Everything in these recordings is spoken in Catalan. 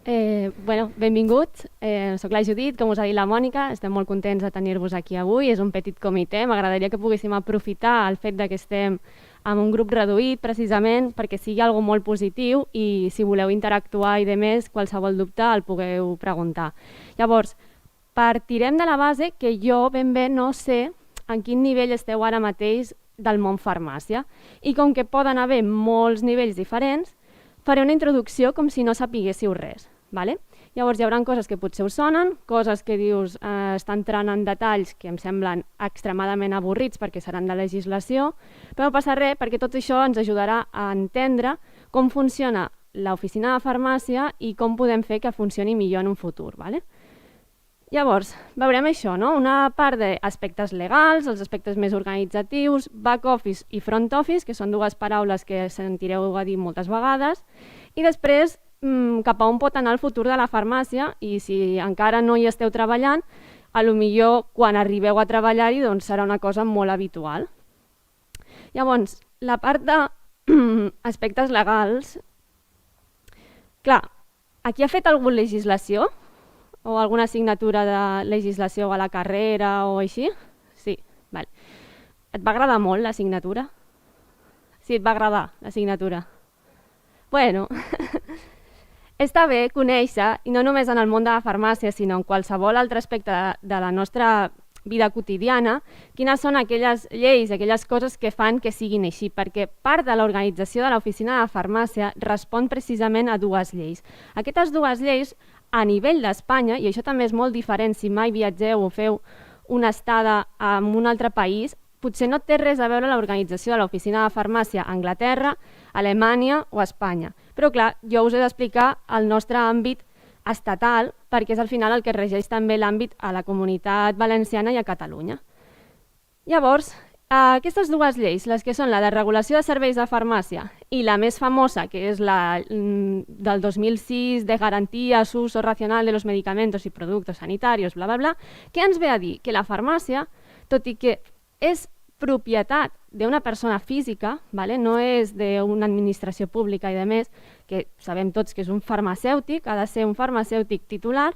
Benvinguts. Soc la Judit, com us ha dit la Mònica. Estem molt contents de tenir-vos aquí avui. És un petit comitè. M'agradaria que poguéssim aprofitar el fet que estem amb un grup reduït, precisament, perquè sigui algo molt positiu i si voleu interactuar i de més, qualsevol dubte el pugueu preguntar. Llavors, partirem de la base que jo ben bé no sé en quin nivell esteu ara mateix del món farmàcia i com que poden haver molts nivells diferents, faré una introducció com si no sapiguéssiu res. Vale? Llavors hi haurà coses que potser us sonen, coses que dius està entrant en detalls que em semblen extremadament avorrits perquè seran de legislació, però no passa res perquè tot això ens ajudarà a entendre com funciona l'oficina de farmàcia i com podem fer que funcioni millor en un futur. Vale? Llavors, veurem això, no? Una part d'aspectes legals, els aspectes més organitzatius, back office i front office, que són dues paraules que sentireu a dir moltes vegades, i després cap a on pot anar el futur de la farmàcia i si encara no hi esteu treballant, potser quan arribeu a treballar-hi doncs serà una cosa molt habitual. Llavors, la part d'aspectes legals, clar, aquí ha fet alguna legislació? O alguna assignatura de legislació a la carrera o així? Sí, vale. Et va agradar molt l'assignatura? Sí, et va agradar l'assignatura. Bueno, està bé conèixer, i no només en el món de la farmàcia, sinó en qualsevol altre aspecte de la nostra vida quotidiana, quines són aquelles lleis, aquelles coses que fan que siguin així, perquè part de l'organització de l'oficina de farmàcia respon precisament a dues lleis. Aquestes dues lleis, a nivell d'Espanya, i això també és molt diferent si mai viatgeu o feu una estada en un altre país, potser no té res a veure l'organització de l'oficina de farmàcia a Anglaterra, Alemanya o Espanya. Però clar, jo us he d'explicar el nostre àmbit estatal perquè és al final el que regeix també l'àmbit a la Comunitat Valenciana i a Catalunya. Llavors, aquestes dues lleis, les que són la de regulació de serveis de farmàcia i la més famosa, que és la del 2006 de garantías, uso racional de los medicamentos y productos sanitarios, bla, bla, bla, què ens ve a dir? Que la farmàcia, tot i que és propietat d'una persona física, vale? No és d'una administració pública i de més, que sabem tots que és un farmacèutic, ha de ser un farmacèutic titular,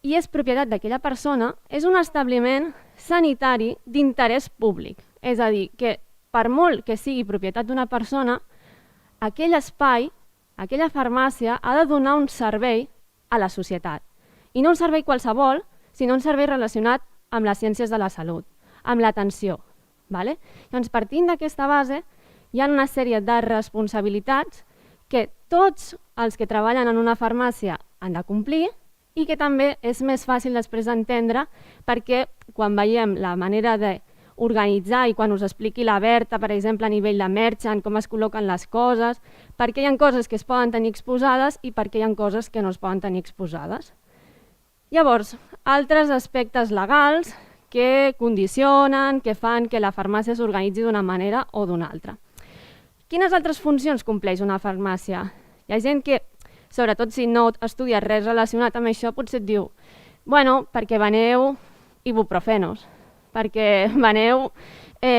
i és propietat d'aquella persona, és un establiment sanitari d'interès públic. És a dir, que per molt que sigui propietat d'una persona, aquell espai, aquella farmàcia, ha de donar un servei a la societat. I no un servei qualsevol, sinó un servei relacionat amb les ciències de la salut, amb l'atenció. Vale? Llavors, partint d'aquesta base, hi ha una sèrie de responsabilitats que tots els que treballen en una farmàcia han de complir i que també és més fàcil després d'entendre perquè quan veiem la manera d'organitzar i quan us expliqui la Berta, per exemple, a nivell de merchant, com es col·loquen les coses, per què hi ha coses que es poden tenir exposades i per què hi ha coses que no es poden tenir exposades. Llavors, altres aspectes legals que condicionen, que fan que la farmàcia s'organitzi d'una manera o d'una altra. Quines altres funcions compleix una farmàcia? Hi ha gent que, sobretot si no estudies res relacionat amb això, potser et diu perquè veneu ibuprofenos, perquè veneu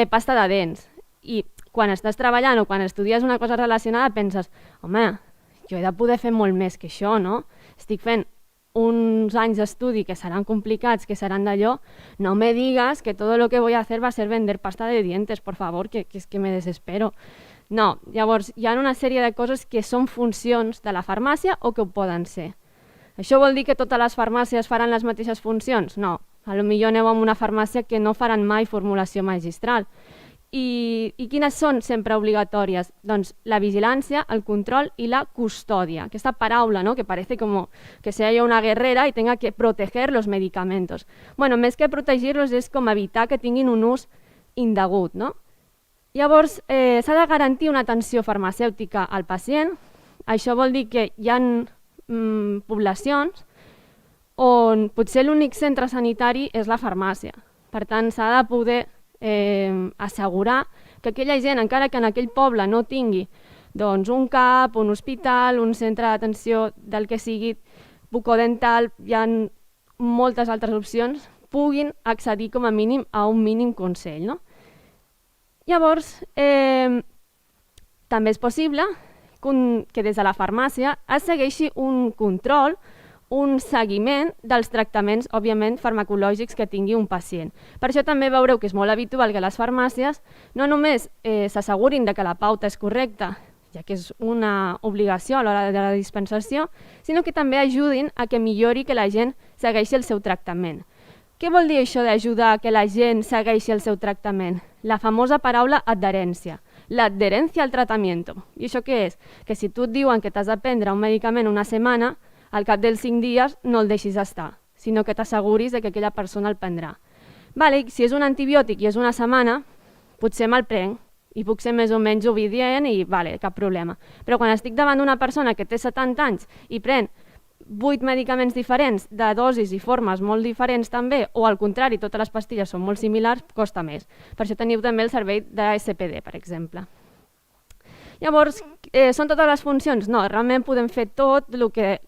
pasta de dents. I quan estàs treballant o quan estudies una cosa relacionada penses home, jo he de poder fer molt més que això, no? Estic fent uns anys d'estudi que seran complicats, que seran d'allò, no me digas que todo lo que voy a hacer va a ser vender pasta de dientes, por favor, que es que me desespero. No, llavors hi ha una sèrie de coses que són funcions de la farmàcia o que ho poden ser. Això vol dir que totes les farmàcies faran les mateixes funcions? No, potser aneu a una farmàcia que no faran mai formulació magistral. I quines són sempre obligatòries? Doncs la vigilància, el control i la custòdia. Aquesta paraula, ¿no? Que parece como que sea yo una guerrera y tenga que proteger los medicamentos. Bueno, més que protegir-los és com evitar que tinguin un ús indegut, no? Llavors, s'ha de garantir una atenció farmacèutica al pacient. Això vol dir que hi ha poblacions on potser l'únic centre sanitari és la farmàcia. Per tant, s'ha de poder assegurar que aquella gent, encara que en aquell poble no tingui doncs, un CAP, un hospital, un centre d'atenció del que sigui bucodental, hi ha moltes altres opcions, puguin accedir com a mínim a un mínim consell, no? Llavors, també és possible des de la farmàcia es segueixi un control, un seguiment dels tractaments, òbviament, farmacològics que tingui un pacient. Per això també veureu que és molt habitual que les farmàcies no només s'assegurin que la pauta és correcta, ja que és una obligació a l'hora de la dispensació, sinó que també ajudin a que millori que la gent segueixi el seu tractament. Què vol dir això d'ajudar que la gent segueixi el seu tractament? La famosa paraula adherència. L'adherència al tractament. I això què és? Que si tu et diuen que t'has de prendre un medicament una setmana, al cap dels 5 dies no el deixis estar, sinó que t'asseguris que aquella persona el prendrà. Vale, si és un antibiòtic i és una setmana, potser me'l prenc i puc ser més o menys obedient i vale, cap problema. Però quan estic davant d'una persona que té 70 anys i pren 8 medicaments diferents, de dosis i formes molt diferents també, o al contrari, totes les pastilles són molt similars, costa més. Per això teniu també el servei de SPD, per exemple. Llavors, són totes les funcions? No, realment podem fer tot el que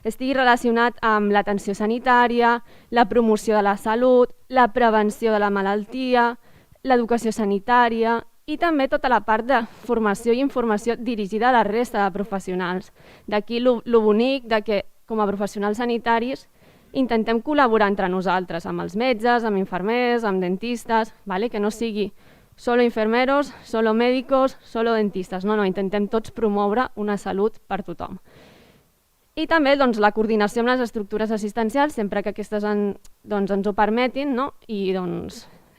estigui relacionat amb l'atenció sanitària, la promoció de la salut, la prevenció de la malaltia, l'educació sanitària i també tota la part de formació i informació dirigida a la resta de professionals. D'aquí lo bonic de que, com a professionals sanitaris, intentem col·laborar entre nosaltres, amb els metges, amb infermers, amb dentistes, que no sigui solo infermeros, solo médicos, solo dentistes. No, intentem tots promoure una salut per tothom. I també la coordinació amb les estructures assistencials, sempre que aquestes ens ho permetin, i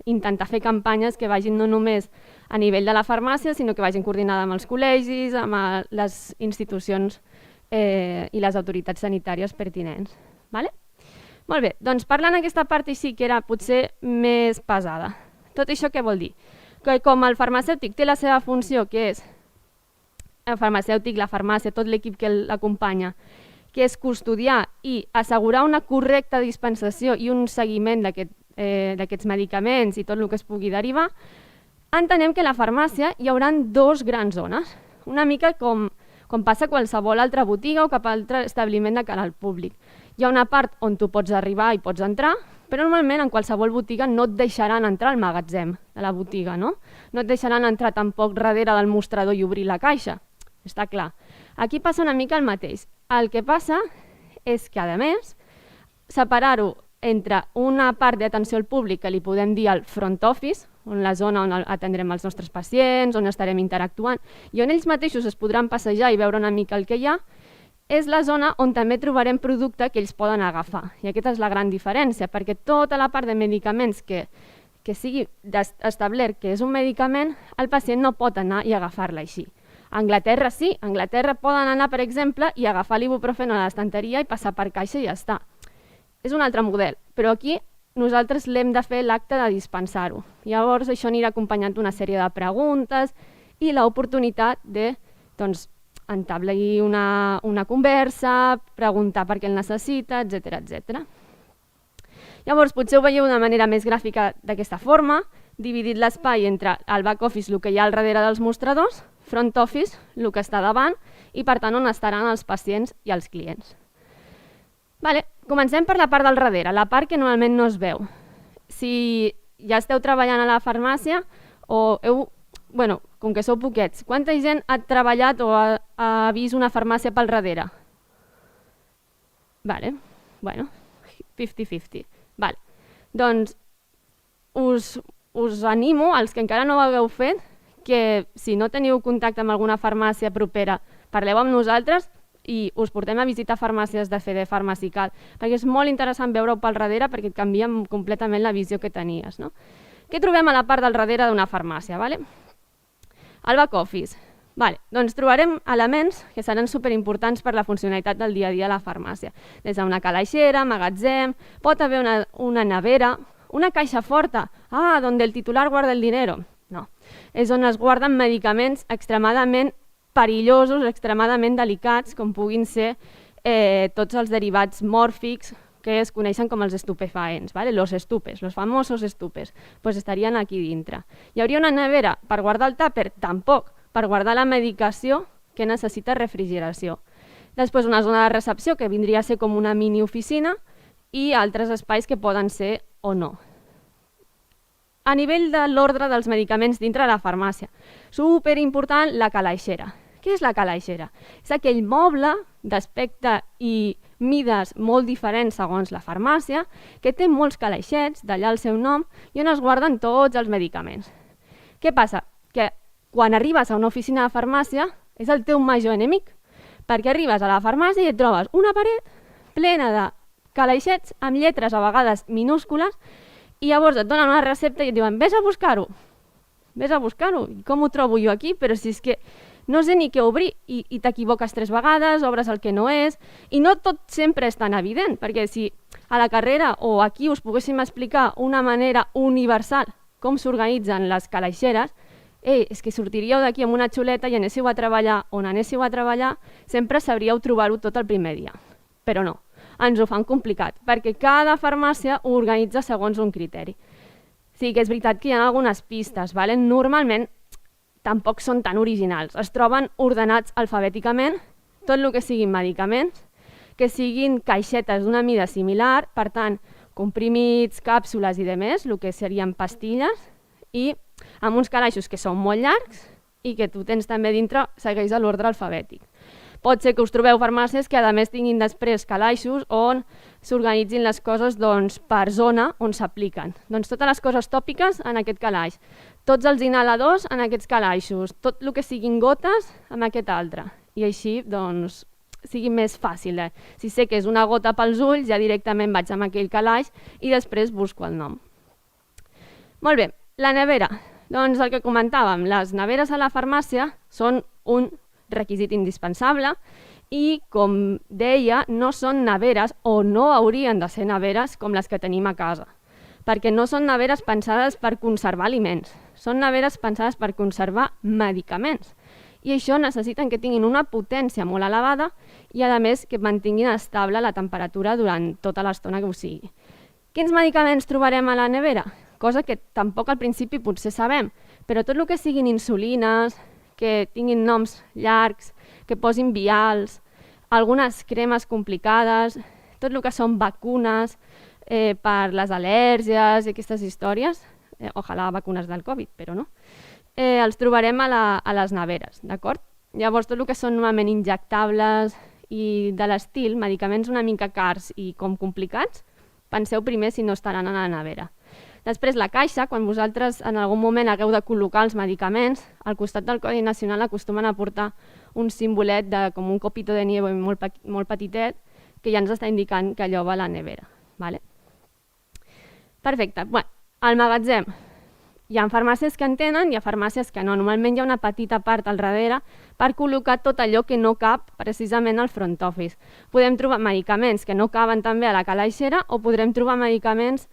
intentar fer campanyes que vagin no només a nivell de la farmàcia, sinó que vagin coordinades amb els col·legis, amb les institucions i les autoritats sanitàries pertinents. Molt bé, doncs parlant d'aquesta part sí que era potser més pesada. Tot això què vol dir? Que com el farmacèutic té la seva funció, que és el farmacèutic, la farmàcia, tot l'equip que l'acompanya, que és custodiar i assegurar una correcta dispensació i un seguiment d'aquests medicaments i tot el que es pugui derivar, entenem que a la farmàcia hi haurà 2 grans zones, una mica com passa a qualsevol altra botiga o cap a altre establiment de cara al públic. Hi ha una part on tu pots arribar i pots entrar, però normalment en qualsevol botiga no et deixaran entrar al magatzem de la botiga, no? No et deixaran entrar tampoc darrere del mostrador i obrir la caixa, està clar. Aquí passa una mica el mateix. El que passa és que, a més, separar-ho entre una part d'atenció al públic que li podem dir el front office, on la zona on atendrem els nostres pacients, on estarem interactuant, i on ells mateixos es podran passejar i veure una mica el que hi ha, és la zona on també trobarem producte que ells poden agafar. I aquesta és la gran diferència, perquè tota la part de medicaments que sigui establert que és un medicament, el pacient no pot anar i agafar-la així. A Anglaterra sí, a Anglaterra poden anar, per exemple, i agafar l'ibuprofeno a l'estanteria i passar per caixa i ja està. És un altre model, però aquí nosaltres l'hem de fer l'acte de dispensar-ho. Llavors això anirà acompanyant d'una sèrie de preguntes i l'oportunitat de entablir una conversa, preguntar per què el necessita, etc. Llavors potser ho veieu d'una manera més gràfica d'aquesta forma, dividit l'espai entre el back office, el que hi ha al darrere dels mostradors, front office, el que està davant, i per tant on estaran els pacients i els clients. Comencem per la part del darrere, la part que normalment no es veu. Si ja esteu treballant a la farmàcia o com que sou poquets, quanta gent ha treballat o ha vist una farmàcia pel darrere? 50-50. Doncs us animo, als que encara no ho hagueu fet, que si no teniu contacte amb alguna farmàcia propera, parleu amb nosaltres i us portem a visitar farmàcies de CD Farmacical, perquè és molt interessant veure-ho pel darrere perquè et canvia completament la visió que tenies. Què trobem a la part del darrere d'una farmàcia? El back office. Doncs trobarem elements que seran superimportants per la funcionalitat del dia a dia de la farmàcia. Des d'una calaixera, magatzem, pot haver una nevera, una caixa forta, on el titular guarda el dinero. No, és on es guarden medicaments extremadament perillosos, extremadament delicats, com puguin ser tots els derivats mòrfics que es coneixen com els estupefaents, los estupes, los famosos estupes, estarien aquí dintre. Hi hauria una nevera per guardar el tàper? Tampoc, per guardar la medicació que necessita refrigeració. Després una zona de recepció que vindria a ser com una mini oficina i altres espais que poden ser o no. A nivell de l'ordre dels medicaments dintre de la farmàcia, superimportant la calaixera. Què és la calaixera? És aquell moble d'aspecte i mides molt diferents segons la farmàcia, que té molts calaixets, d'allà el seu nom, i on es guarden tots els medicaments. Què passa? Que quan arribes a una oficina de farmàcia és el teu major enemic, perquè arribes a la farmàcia i et trobes una paret plena de calaixets amb lletres a vegades minúscules i llavors et donen una recepta i et diuen vés a buscar-ho. Vés a buscar-ho. Com ho trobo jo aquí? Però si és que no sé ni què obrir i t'equivoques 3 vegades, obres el que no és i no tot sempre és tan evident, perquè si a la carrera o aquí us poguéssim explicar una manera universal com s'organitzen les calaixeres, és que sortiríeu d'aquí amb una xuleta i anéssiu a treballar on anéssiu a treballar, sempre sabríeu trobar-ho tot el primer dia. Però no, ens ho fan complicat, perquè cada farmàcia ho organitza segons un criteri. Sí que és veritat que hi ha algunes pistes, vale? Normalment tampoc són tan originals. Es troben ordenats alfabèticament, tot el que siguin medicaments, que siguin caixetes d'una mida similar, per tant, comprimits, càpsules i demés, el que serien pastilles, i amb uns calaixos que són molt llargs i que tu tens també dintre, segueix l'ordre alfabètic. Pot ser que us trobeu farmàcies que a més tinguin després calaixos on s'organitzin les coses per zona on s'apliquen. Doncs totes les coses tòpiques en aquest calaix, tots els inhaladors en aquests calaixos, tot el que siguin gotes en aquest altre. I així sigui més fàcil. Si sé que és una gota pels ulls, ja directament vaig amb aquell calaix i després busco el nom. Molt bé, la nevera. Doncs el que comentàvem, les neveres a la farmàcia són un requisit indispensable i, com deia, no són neveres o no haurien de ser neveres com les que tenim a casa, perquè no són neveres pensades per conservar aliments, són neveres pensades per conservar medicaments. I això necessiten que tinguin una potència molt elevada i, a més, que mantinguin estable la temperatura durant tota l'estona que ho sigui. Quins medicaments trobarem a la nevera? Cosa que tampoc al principi potser sabem, però tot el que siguin insulines, que tinguin noms llargs, que posin vials, algunes cremes complicades, tot el que són vacunes per les al·lèrgies i aquestes històries, ojalà vacunes del Covid, però no, els trobarem a les neveres, d'acord? Llavors, tot el que són normalment injectables i de l'estil, medicaments una mica cars i com complicats, penseu primer si no estaran a la nevera. Després, la caixa, quan vosaltres en algun moment hagueu de col·locar els medicaments, al costat del Codi Nacional acostumen a portar un simbolet com un copito de nieve molt petitet que ja ens està indicant que allò va a la nevera. Vale? Perfecte. Bueno, al magatzem. Hi ha farmàcies que en tenen, hi ha farmàcies que no. Normalment hi ha una petita part al darrere per col·locar tot allò que no cap precisament al front office. Podem trobar medicaments que no caben també a la calaixera o podrem trobar medicaments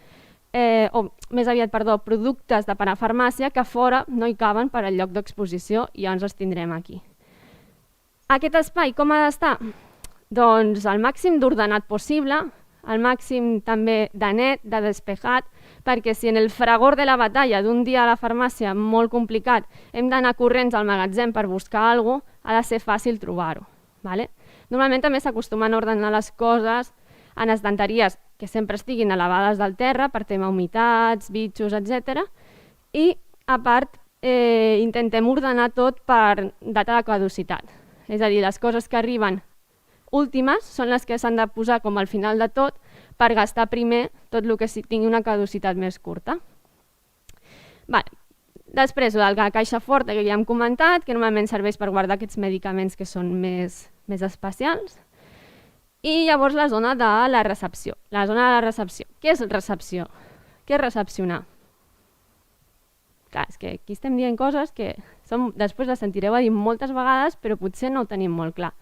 productes de parafarmàcia que fora no hi caben per al lloc d'exposició i llavors els tindrem aquí. Aquest espai com ha d'estar? Doncs el màxim d'ordenat possible, el màxim també de net, de despejat, perquè si en el fragor de la batalla d'un dia a la farmàcia molt complicat hem d'anar corrents al magatzem per buscar alguna cosa, ha de ser fàcil trobar-ho. Vale? Normalment també s'acostumen a ordenar les coses en estanteries que sempre estiguin elevades del terra per tema humitats, bitxos, etc. I, a part, intentem ordenar tot per data de caducitat. És a dir, les coses que arriben últimes són les que s'han de posar com al final de tot per gastar primer tot el que tingui una caducitat més curta. Després, la caixa forta que ja hem comentat, que normalment serveix per guardar aquests medicaments que són més especials. I llavors la zona de la recepció. La zona de la recepció. Què és recepció? Què és recepcionar? Clar, és que aquí estem dient coses que després les sentireu a dir moltes vegades, però potser no ho tenim molt clar.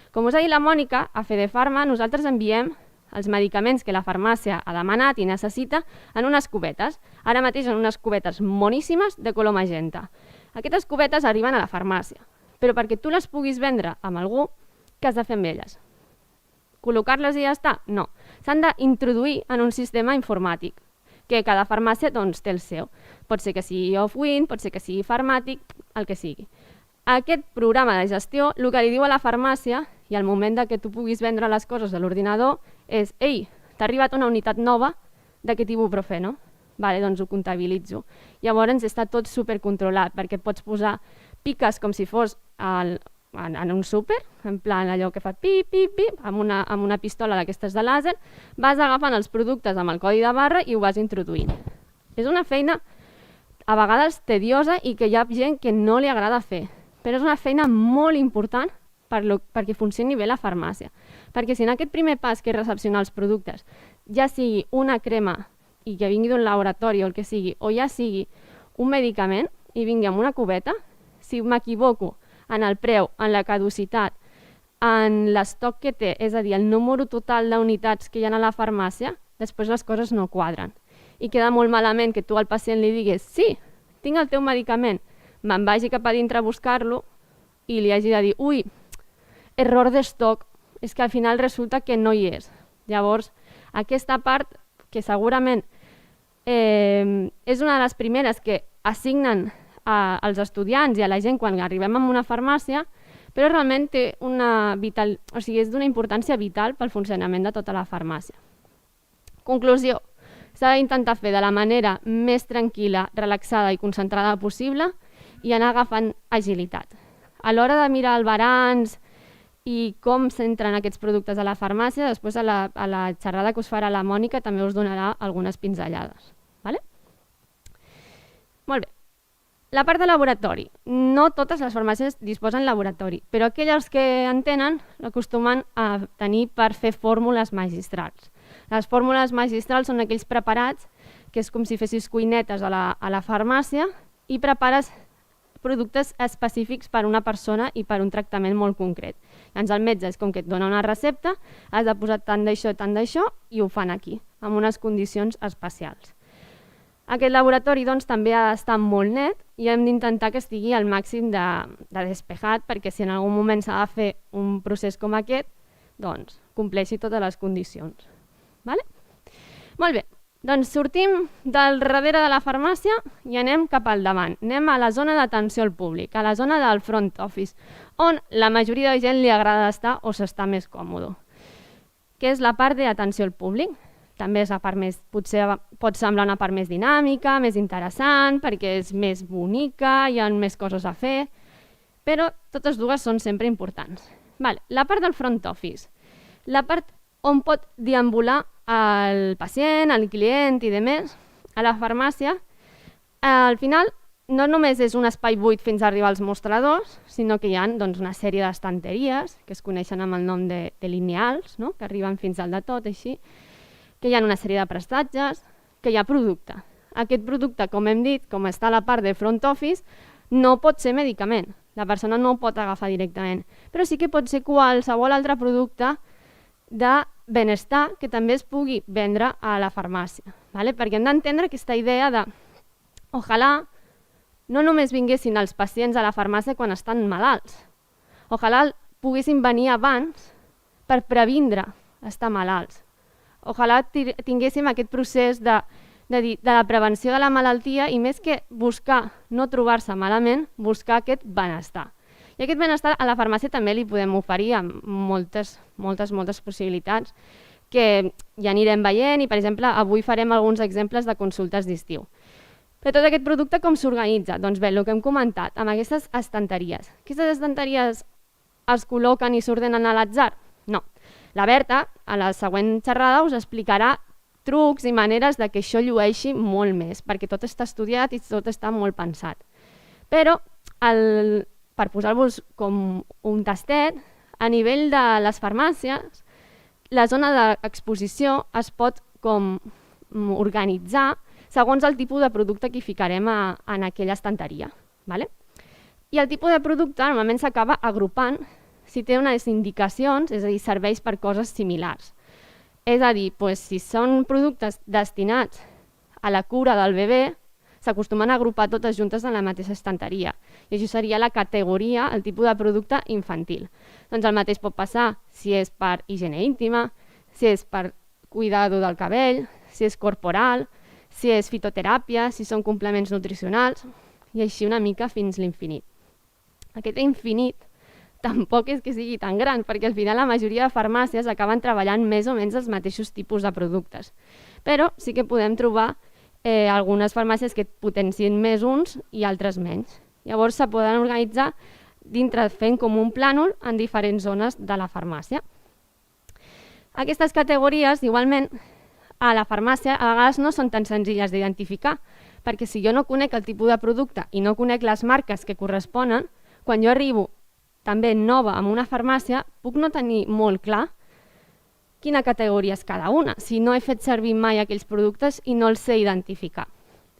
Com us ha dit la Mònica, a Fedefarma nosaltres enviem els medicaments que la farmàcia ha demanat i necessita en unes cubetes. Ara mateix en unes cubetes moníssimes de color magenta. Aquestes cubetes arriben a la farmàcia, però perquè tu les puguis vendre amb algú, què has de fer amb elles? Col·locar-les i ja està? No. S'han d'introduir en un sistema informàtic, que cada farmàcia té el seu. Pot ser que sigui Offwin, pot ser que sigui Farmàtic, el que sigui. Aquest programa de gestió, el que li diu a la farmàcia, i al moment que tu puguis vendre les coses a l'ordinador, és «Ei, t'ha arribat una unitat nova d'aquest ibuprofeno?» Vale, doncs ho comptabilitzo. Llavors està tot supercontrolat, perquè pots posar piques com si fos en un súper, en plan allò que fa pip, pip, pip, amb una pistola d'aquestes de làser, vas agafant els productes amb el codi de barra i ho vas introduint. És una feina a vegades tediosa i que hi ha gent que no li agrada fer, però és una feina molt important perquè funcioni bé la farmàcia. Perquè si en aquest primer pas, que és recepcionar els productes, ja sigui una crema i que vingui d'un laboratori o el que sigui, o ja sigui un medicament i vingui amb una cubeta, si m'equivoco en el preu, en la caducitat, en l'estoc que té, és a dir, el número total d'unitats que hi ha a la farmàcia, després les coses no quadren. I queda molt malament que tu al pacient li diguis sí, tinc el teu medicament, me'n vagi cap a dintre a buscar-lo i li hagi de dir ui, error d'estoc, és que al final resulta que no hi és. Llavors, aquesta part, que segurament és una de les primeres que assignen als estudiants i a la gent quan arribem a una farmàcia, però realment té és d'una importància vital pel funcionament de tota la farmàcia. Conclusió, s'ha d'intentar fer de la manera més tranquil·la, relaxada i concentrada possible i anar agafant agilitat. A l'hora de mirar el balanç i com s'entren aquests productes a la farmàcia, després a la xerrada que us farà la Mònica també us donarà algunes pinzellades. Vale? Molt bé. La part de laboratori. No totes les farmàcies disposen laboratori, però aquelles que en tenen l'acostumen a tenir per fer fórmules magistrals. Les fórmules magistrals són aquells preparats que és com si fessis cuinetes a la farmàcia i prepares productes específics per a una persona i per a un tractament molt concret. Llavors el metge és com que et dona una recepta, has de posar tant d'això i ho fan aquí, amb unes condicions especials. Aquest laboratori doncs, també ha d'estar molt net i hem d'intentar que estigui al màxim de despejat perquè si en algun moment s'ha de fer un procés com aquest, doncs compleixi totes les condicions. Vale? Molt bé, doncs sortim del darrere de la farmàcia i anem cap al davant. Anem a la zona d'atenció al públic, a la zona del front office, on la majoria de gent li agrada estar o s'està més còmode, que és la part d'atenció al públic. També és la part més, potser pot semblar una part més dinàmica, més interessant, perquè és més bonica, hi ha més coses a fer, però totes dues són sempre importants. Vale, la part del front office, la part on pot deambular el pacient, el client i demés, a la farmàcia, al final no només és un espai buit fins a arribar als mostradors, sinó que hi ha doncs, una sèrie d'estanteries, que es coneixen amb el nom de lineals, no? Que arriben fins al de tot, així, que hi ha una sèrie de prestatges, que hi ha producte. Aquest producte, com hem dit, com està a la part de front office, no pot ser medicament. La persona no ho pot agafar directament, però sí que pot ser qualsevol altre producte de benestar que també es pugui vendre a la farmàcia. Vale? Perquè hem d'entendre aquesta idea de ojalà no només vinguessin els pacients a la farmàcia quan estan malalts. Ojalà poguessin venir abans per previndre estar malalts. Ojalà tinguéssim aquest procés de la prevenció de la malaltia i més que buscar no trobar-se malament, buscar aquest benestar. I aquest benestar a la farmàcia també li podem oferir amb moltes possibilitats que ja anirem veient i, per exemple, avui farem alguns exemples de consultes d'estiu. Però tot aquest producte com s'organitza? Doncs bé, el que hem comentat, amb aquestes estanteries. Aquestes estanteries es col·loquen i s'ordenen a l'atzar? No. La Berta, a la següent xerrada, us explicarà trucs i maneres de que això llueixi molt més, perquè tot està estudiat i tot està molt pensat. Però, per posar-vos com un tastet, a nivell de les farmàcies, la zona d'exposició es pot com organitzar segons el tipus de producte que hi ficarem en aquella estanteria. Vale? I el tipus de producte normalment s'acaba agrupant si té unes indicacions, és a dir, serveis per coses similars. És a dir, si són productes destinats a la cura del bebè, s'acostumen a agrupar totes juntes en la mateixa estanteria. I això seria la categoria, el tipus de producte infantil. Doncs el mateix pot passar si és per higiene íntima, si és per cuidado del cabell, si és corporal, si és fitoteràpia, si són complements nutricionals, i així una mica fins l'infinit. Aquest infinit tampoc és que sigui tan gran, perquè al final la majoria de farmàcies acaben treballant més o menys els mateixos tipus de productes. Però sí que podem trobar algunes farmàcies que potencien més uns i altres menys. Llavors se poden organitzar dintre fent com un plànol en diferents zones de la farmàcia. Aquestes categories, igualment, a la farmàcia a vegades no són tan senzilles d'identificar, perquè si jo no conec el tipus de producte i no conec les marques que corresponen, quan jo arribo també nova en una farmàcia, puc no tenir molt clar quina categoria és cada una, si no he fet servir mai aquells productes i no els sé identificar.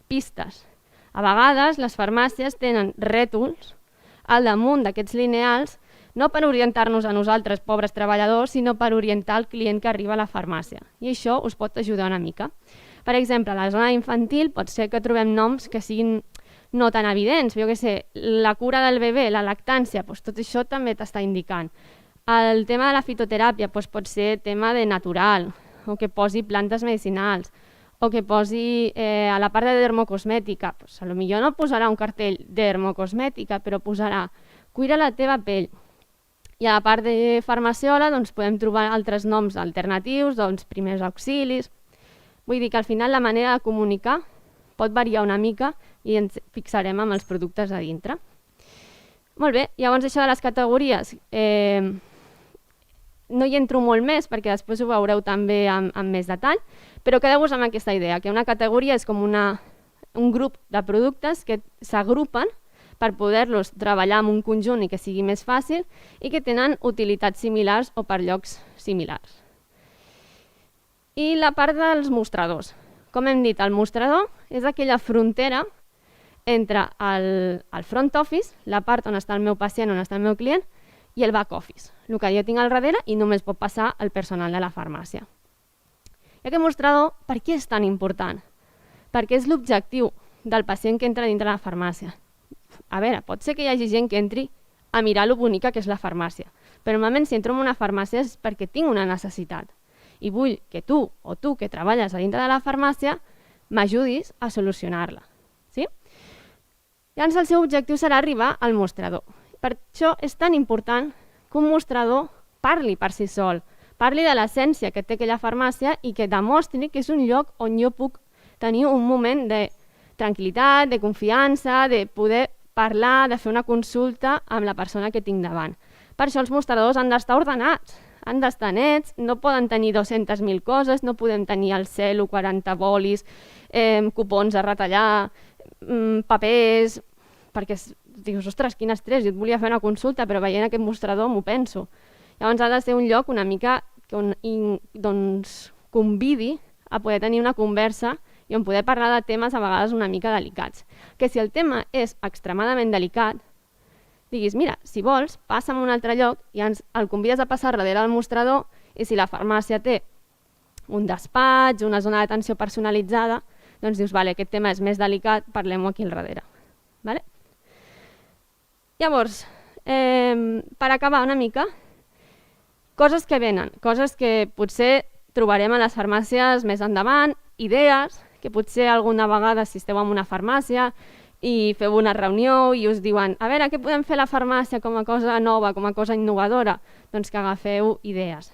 Pistes. A vegades les farmàcies tenen rètols al damunt d'aquests lineals, no per orientar-nos a nosaltres, pobres treballadors, sinó per orientar el client que arriba a la farmàcia. I això us pot ajudar una mica. Per exemple, a la zona infantil pot ser que trobem noms que siguin no tan evidents. Jo què sé, la cura del bebè, la lactància, doncs tot això també t'està indicant. El tema de la fitoteràpia pot ser tema de natural, o que posi plantes medicinals, o que posi a la part de dermocosmètica. Potser no posarà un cartell dermocosmètica, però posarà cuida la teva pell. I a la part de farmaciola podem trobar altres noms alternatius, primers auxilis. Vull dir que al final la manera de comunicar pot variar una mica i ens fixarem amb els productes a dintre. Molt bé, llavors això de les categories no hi entro molt més perquè després ho veureu també amb més detall, però quedeu-vos amb aquesta idea, que una categoria és com un grup de productes que s'agrupen per poder-los treballar en un conjunt i que sigui més fàcil i que tenen utilitats similars o per llocs similars. I la part dels mostradors. Com hem dit, el mostrador és aquella frontera entre el front office, la part on està el meu pacient, on està el meu client, i el back office, el que jo tinc al darrere i només pot passar el personal de la farmàcia. I aquest mostrador, per què és tan important? Perquè és l'objectiu del pacient que entra dintre la farmàcia. A veure, pot ser que hi hagi gent que entri a mirar lo bonica que és la farmàcia, però normalment si entro en una farmàcia és perquè tinc una necessitat i vull que tu o tu que treballes a dintre de la farmàcia m'ajudis a solucionar-la. Sí? Llavors el seu objectiu serà arribar al mostrador. Per això és tan important que un mostrador parli per si sol, parli de l'essència que té aquella farmàcia i que demostri que és un lloc on jo puc tenir un moment de tranquil·litat, de confiança, de poder parlar, de fer una consulta amb la persona que tinc davant. Per això els mostradors han d'estar ordenats, han d'estar nets, no poden tenir 200.000 coses, no podem tenir al cel 40 bolis, cupons a retallar, papers, perquè dius, ostres, quin estrès, jo et volia fer una consulta, però veient aquest mostrador m'ho penso. Llavors ha de ser un lloc una mica on convidi a poder tenir una conversa i on poder parlar de temes a vegades una mica delicats. Que si el tema és extremadament delicat, diguis, mira, si vols, passa'm a un altre lloc i el convides a passar darrere del mostrador i si la farmàcia té un despatx, una zona d'atenció personalitzada, doncs dius, vale, aquest tema és més delicat, parlem-ho aquí al darrere. Vale? Llavors, per acabar una mica, coses que venen, coses que potser trobarem a les farmàcies més endavant, idees que potser alguna vegada si esteu en una farmàcia i feu una reunió i us diuen a veure, què podem fer a la farmàcia com a cosa nova, com a cosa innovadora? Doncs que agafeu idees.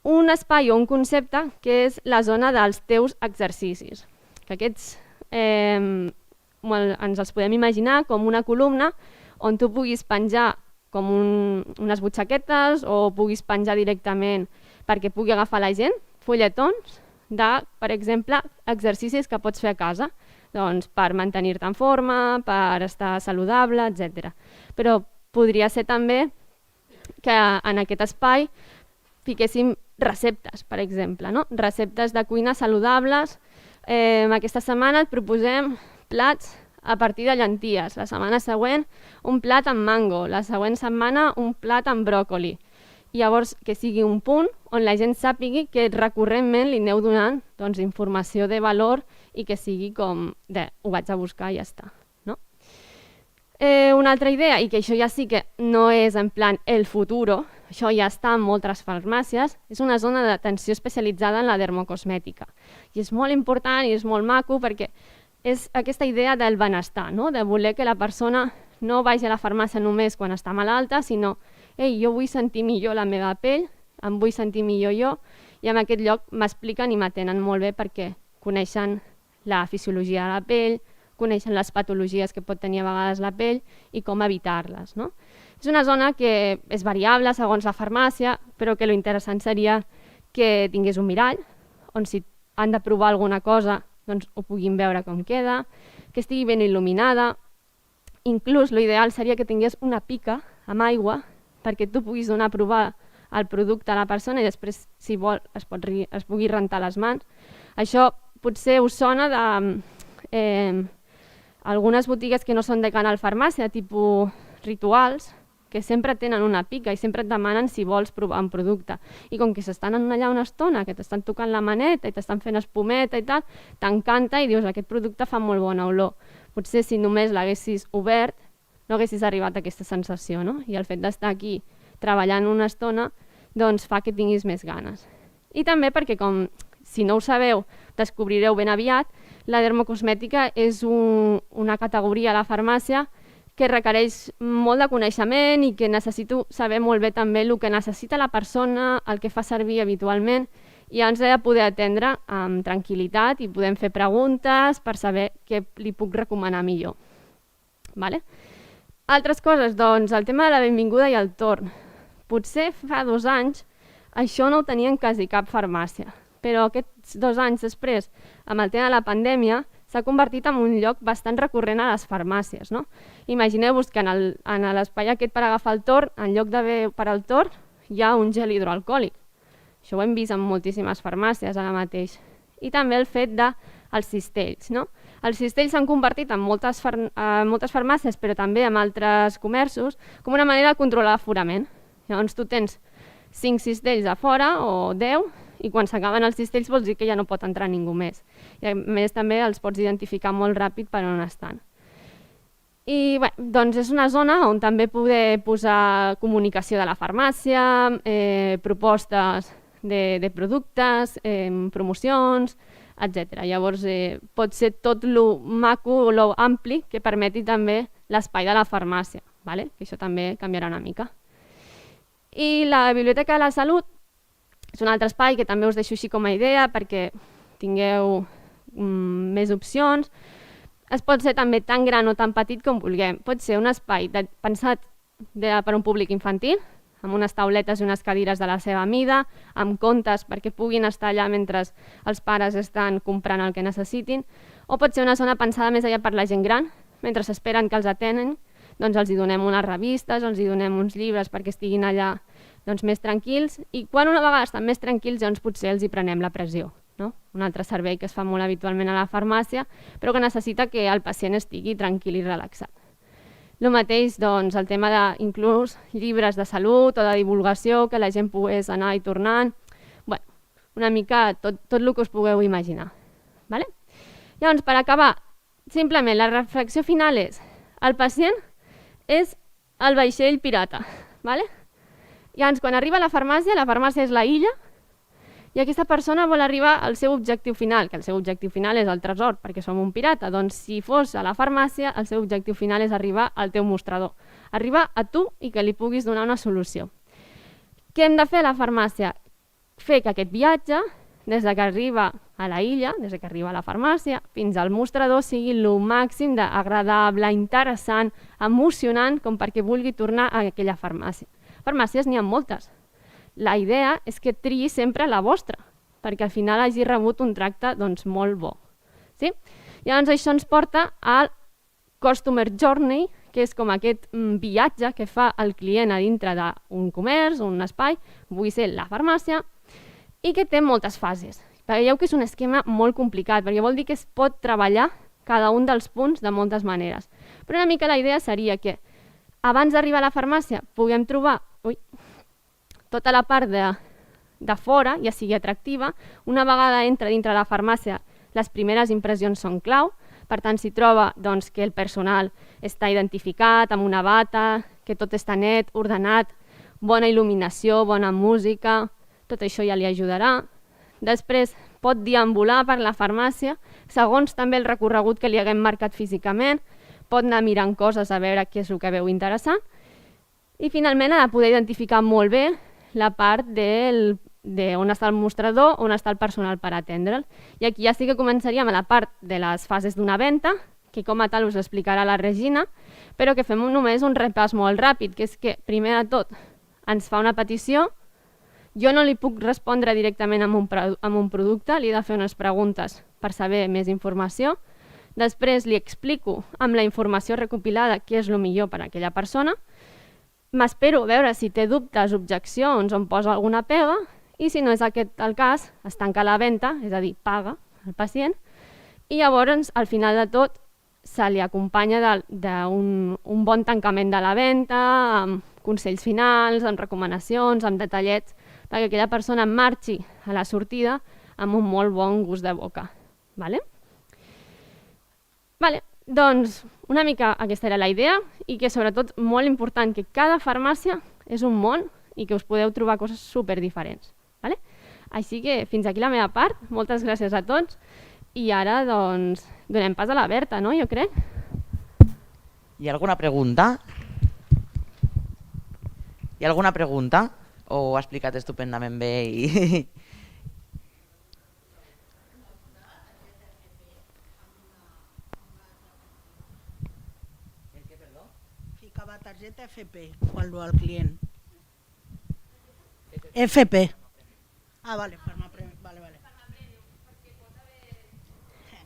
Un espai o un concepte que és la zona dels teus exercicis. Que aquests ens els podem imaginar com una columna on tu puguis penjar com unes butxaquetes o puguis penjar directament perquè pugui agafar la gent fulletons de, per exemple, exercicis que pots fer a casa, doncs per mantenir-te en forma, per estar saludable, etc. Però podria ser també que en aquest espai fiquéssim receptes, per exemple, no? Receptes de cuina saludables. Aquesta setmana et proposem plats a partir de llenties, la setmana següent un plat amb mango, la següent setmana un plat amb bròcoli. I llavors que sigui un punt on la gent sàpigui que recurrentment li aneu donant informació de valor i que sigui com de ho vaig a buscar i ja està. No? Una altra idea, i que això ja sí que no és en plan el futuro, això ja està en moltes farmàcies, és una zona d'atenció especialitzada en la dermocosmètica. I és molt important i és molt maco perquè és aquesta idea del benestar, no? De voler que la persona no vagi a la farmàcia només quan està malalta, sinó jo vull sentir millor la meva pell, em vull sentir millor jo, i en aquest lloc m'expliquen i m'atenen molt bé perquè coneixen la fisiologia de la pell, coneixen les patologies que pot tenir a vegades la pell i com evitar-les, no? És una zona que és variable segons la farmàcia, però que l'interessant seria que tingués un mirall, on si han de provar alguna cosa doncs ho puguin veure com queda, que estigui ben il·luminada. Inclús l'ideal seria que tingués una pica amb aigua perquè tu puguis donar a provar el producte a la persona i després, si vol, es pugui rentar les mans. Això potser us sona de algunes botigues que no són de Canal Farmàcia, tipus Rituals, que sempre tenen una pica i sempre et demanen si vols provar un producte. I com que s'estan allà una estona, que t'estan tocant la maneta i t'estan fent espumeta i tal, t'encanta i dius, aquest producte fa molt bona olor. Potser si només l'haguessis obert, no haguessis arribat a aquesta sensació, no? I el fet d'estar aquí treballant una estona doncs fa que tinguis més ganes. I també perquè, com si no ho sabeu, descobrireu ben aviat, la dermocosmètica és una categoria a la farmàcia que requereix molt de coneixement i que necessito saber molt bé també el que necessita la persona, el que fa servir habitualment, i ens he de poder atendre amb tranquil·litat i podem fer preguntes per saber què li puc recomanar millor. Vale? Altres coses, doncs, el tema de la benvinguda i el torn. Potser fa 2 anys això no ho tenien quasi cap farmàcia, però aquests 2 anys després, amb el tema de la pandèmia, s'ha convertit en un lloc bastant recurrent a les farmàcies, no? Imagineu-vos que en l'espai aquest per agafar el torn, en lloc d'haver per al torn, hi ha un gel hidroalcohòlic. Això ho hem vist en moltíssimes farmàcies ara mateix. I també el fet dels cistells, no? Els cistells s'han convertit en moltes farmàcies, però també en altres comerços, com una manera de controlar l'aforament. Llavors tu tens 5 cistells a fora o 10, i quan s'acaben els cistells vols dir que ja no pot entrar ningú més. I a més també els pots identificar molt ràpid per on estan. I bé, doncs és una zona on també poder posar comunicació de la farmàcia, propostes de productes, promocions, etc. Llavors pot ser tot lo maco, lo ampli que permeti també l'espai de la farmàcia, vale? Que això també canviarà una mica. I la Biblioteca de la Salut és un altre espai que també us deixo així com a idea perquè tingueu més opcions. Es pot ser també tan gran o tan petit com vulguem. Pot ser un espai pensat per un públic infantil, amb unes tauletes i unes cadires de la seva mida, amb contes perquè puguin estar allà mentre els pares estan comprant el que necessitin, o pot ser una zona pensada més allà per la gent gran, mentre esperen que els atenen, doncs els hi donem unes revistes, els hi donem uns llibres perquè estiguin allà doncs, més tranquils, i quan una vegada estan més tranquils doncs potser els hi prenem la pressió, no? Un altre servei que es fa molt habitualment a la farmàcia, però que necessita que el pacient estigui tranquil i relaxat. El mateix, doncs, el tema d'inclús llibres de salut o de divulgació, que la gent pogués anar i tornant, bueno, una mica tot el que us pugueu imaginar. Vale? Llavors, per acabar, simplement la reflexió final és el pacient és el vaixell pirata. Vale? Llavors, quan arriba a la farmàcia és la illa, i aquesta persona vol arribar al seu objectiu final, que el seu objectiu final és el tresor, perquè som un pirata. Doncs si fos a la farmàcia, el seu objectiu final és arribar al teu mostrador, arribar a tu i que li puguis donar una solució. Què hem de fer a la farmàcia? Fer que aquest viatge, des que arriba a la illa, des que arriba a la farmàcia, fins al mostrador, sigui el màxim d'agradable, interessant, emocionant, com perquè vulgui tornar a aquella farmàcia. Farmàcies n'hi ha moltes. La idea és que triï sempre la vostra, perquè al final hagi rebut un tracte doncs, molt bo. Sí? Llavors això ens porta al Customer Journey, que és com aquest viatge que fa el client a dintre d'un comerç, un espai, vull ser la farmàcia, i que té moltes fases. Veieu que és un esquema molt complicat, perquè vol dir que es pot treballar cada un dels punts de moltes maneres. Però una mica la idea seria que abans d'arribar a la farmàcia puguem trobar tota la part de fora, ja sigui atractiva. Una vegada entra dintre la farmàcia, les primeres impressions són clau. Per tant, s'hi troba doncs, que el personal està identificat amb una bata, que tot està net, ordenat, bona il·luminació, bona música, tot això ja li ajudarà. Després pot deambular per la farmàcia, segons també el recorregut que li haguem marcat físicament, pot anar mirant coses a veure què és el que veu interessant, i finalment ha de poder identificar molt bé la part on està el mostrador, on està el personal per atendre'l. I aquí ja sí que començaríem a la part de les fases d'una venda, que com a tal us explicarà la Regina, però que fem només un repàs molt ràpid, que és que, primer de tot, ens fa una petició, jo no li puc respondre directament amb un producte, li he de fer unes preguntes per saber més informació, després li explico amb la informació recopilada què és el millor per a aquella persona, m'espero veure si té dubtes, objeccions, on posa alguna pega, i si no és aquest el cas, es tanca la venda, és a dir, paga el pacient, i llavors, al final de tot, se li acompanya d'un bon tancament de la venda, amb consells finals, amb recomanacions, amb detallets, perquè aquella persona marxi a la sortida amb un molt bon gust de boca. Vale? Doncs una mica aquesta era la idea i que sobretot molt important que cada farmàcia és un món i que us podeu trobar coses super diferents. Vale? Així que fins aquí la meva part, moltes gràcies a tots i ara doncs donem pas a la Berta, no? Jo crec. Hi ha alguna pregunta? Hi ha alguna pregunta? O ho ha explicat estupendament bé i... Ficava targeta FP quan va al client. FP. Ah, vale, vale.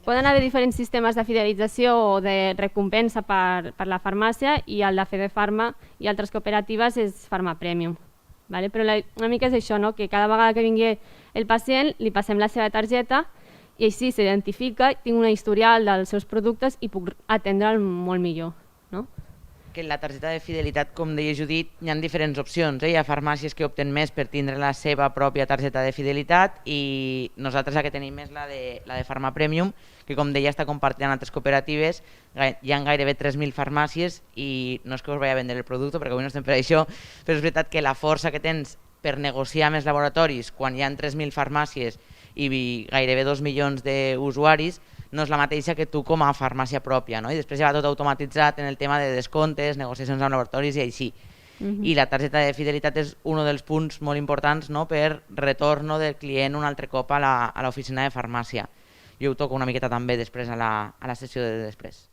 Poden haver diferents sistemes de fidelització o de recompensa per la farmàcia i el de Fedefarma i altres cooperatives és Farma Premium. Vale? Però una mica és això, no? Que cada vegada que vingui el pacient li passem la seva targeta i així s'identifica, tinc un historial dels seus productes i puc atendre'l molt millor. No? Que en la targeta de fidelitat, com deia Judit, hi ha diferents opcions. Hi ha farmàcies que opten més per tindre la seva pròpia targeta de fidelitat i nosaltres la que tenim és la de Farma Premium, que com deia està compartint amb altres cooperatives. Hi ha gairebé 3.000 farmàcies i no és que us vagi a vendre el producte perquè avui no estem per això, però és veritat que la força que tens per negociar amb els laboratoris quan hi ha 3.000 farmàcies i gairebé 2 milions d'usuaris no és la mateixa que tu com a farmàcia pròpia, no? I després ja va tot automatitzat en el tema de descomptes, negociacions amb laboratoris i així. I la targeta de fidelitat és un dels punts molt importants, no? Per retorn del client un altre cop a l'oficina de farmàcia. Jo ho toco una miqueta també després a la sessió de després.